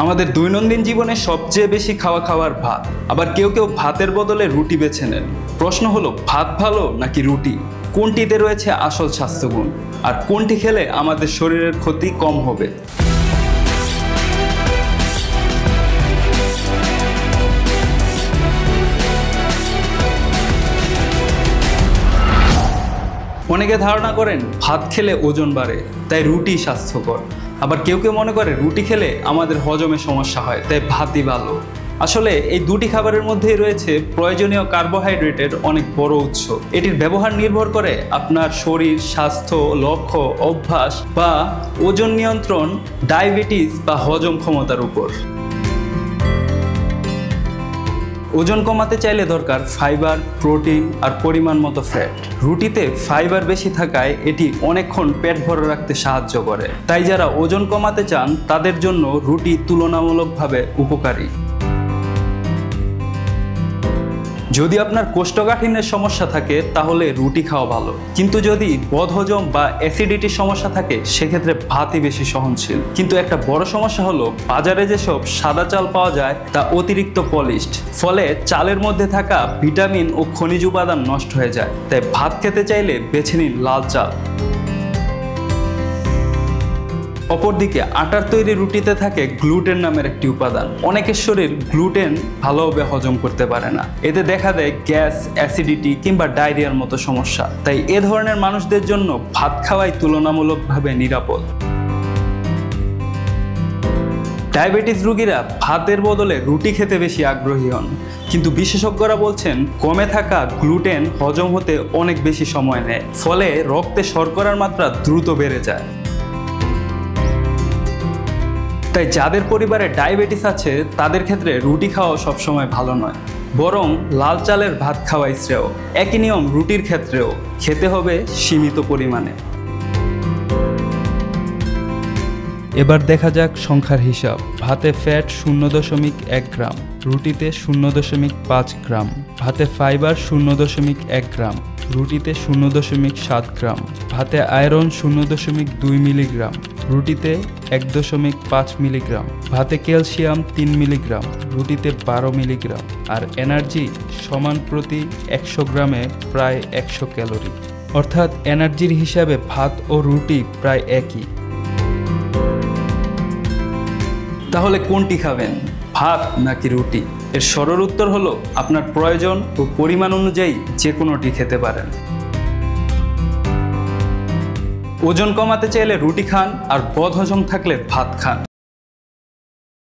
আমাদের দৈনন্দিন জীবনে সবচেয়ে বেশি খাওয়া খাবার ভাত, আবার কেউ কেউ ভাতের বদলে রুটি বেছে নেন। প্রশ্ন হলো, ভাত ভালো নাকি রুটি? কোনটিতে রয়েছে আসল স্বাস্থ্যগুণ, আর কোনটি খেলে আমাদের শরীরের ক্ষতি কম হবে? অনেকে ধারণা করেন ভাত খেলে ওজন বাড়ে, তাই রুটি স্বাস্থ্যকর। আবার কেউ কেউ মনে করে রুটি খেলে আমাদের হজমে সমস্যা হয়, তাই ভাতই ভালো। আসলে এই দুটি খাবারের মধ্যেই রয়েছে প্রয়োজনীয় কার্বোহাইড্রেটের অনেক বড় উৎস। এটির ব্যবহার নির্ভর করে আপনার শরীর, স্বাস্থ্য, লক্ষ্য, অভ্যাস বা ওজন নিয়ন্ত্রণ, ডায়াবেটিস বা হজম ক্ষমতার উপর। ওজন কমাতে চাইলে দরকার ফাইবার, প্রোটিন আর পরিমাণ মতো ফ্যাট। রুটিতে ফাইবার বেশি থাকায় এটি অনেকক্ষণ পেট ভরে রাখতে সাহায্য করে, তাই যারা ওজন কমাতে চান তাদের জন্য রুটি তুলনামূলকভাবে উপকারী। যদি আপনার কোষ্ঠকাঠিন্যের সমস্যা থাকে তাহলে রুটি খাওয়া ভালো, কিন্তু যদি বদহজম বা অ্যাসিডিটির সমস্যা থাকে সেক্ষেত্রে ভাতই বেশি সহনশীল। কিন্তু একটা বড় সমস্যা হলো, বাজারে যেসব সাদা চাল পাওয়া যায় তা অতিরিক্ত পলিশড, ফলে চালের মধ্যে থাকা ভিটামিন ও খনিজ উপাদান নষ্ট হয়ে যায়। তাই ভাত খেতে চাইলে বেছে নিন লাল চাল। অপরদিকে আটার তৈরি রুটিতে থাকে গ্লুটেন নামের একটি উপাদান। অনেকের শরীর গ্লুটেন ভালোভাবে হজম করতে পারে না, এতে দেখা দেয় গ্যাস, অ্যাসিডিটি কিংবা ডায়রিয়ার মতো সমস্যা। তাই এ ধরনের মানুষদের জন্য ভাত খাওয়াই তুলনামূলকভাবে নিরাপদ। ডায়াবেটিস রোগীরা ভাতের বদলে রুটি খেতে বেশি আগ্রহী হন, কিন্তু বিশেষজ্ঞরা বলছেন কমে থাকা গ্লুটেন হজম হতে অনেক বেশি সময় নেয়, ফলে রক্তে শর্করার মাত্রা দ্রুত বেড়ে যায়। তাই যাদের পরিবারে ডায়াবেটিস আছে তাদের ক্ষেত্রে রুটি খাওয়া সবসময় ভালো নয়, বরং লাল চালের ভাত খাওয়াই শ্রেয়। একই নিয়ম রুটির ক্ষেত্রেও, খেতে হবে সীমিত পরিমাণে। এবার দেখা যাক সংখ্যার হিসাব। ভাতে ফ্যাট 0.1 গ্রাম, রুটিতে 0.5 গ্রাম। ভাতে ফাইবার 0.1 গ্রাম, রুটিতে 0.7 গ্রাম। ভাতে আয়রন 0.2 মিলিগ্রাম, রুটিতে 1.5 মিলিগ্রাম। ভাতে ক্যালসিয়াম 3 মিলিগ্রাম, রুটিতে 12 মিলিগ্রাম। আর এনার্জি সমান প্রতি 100 গ্রামে প্রায় 100 ক্যালোরি। অর্থাৎ এনার্জির হিসাবে ভাত ও রুটি প্রায় একই। তাহলে কোনটি খাবেন, ভাত নাকি রুটি? এর সরল উত্তর হলো, আপনার প্রয়োজন ও পরিমাণ অনুযায়ী যে কোনোটি খেতে পারেন। ওজন কমাতে চাইলে রুটি খান, আর বদহজম থাকলে ভাত খান।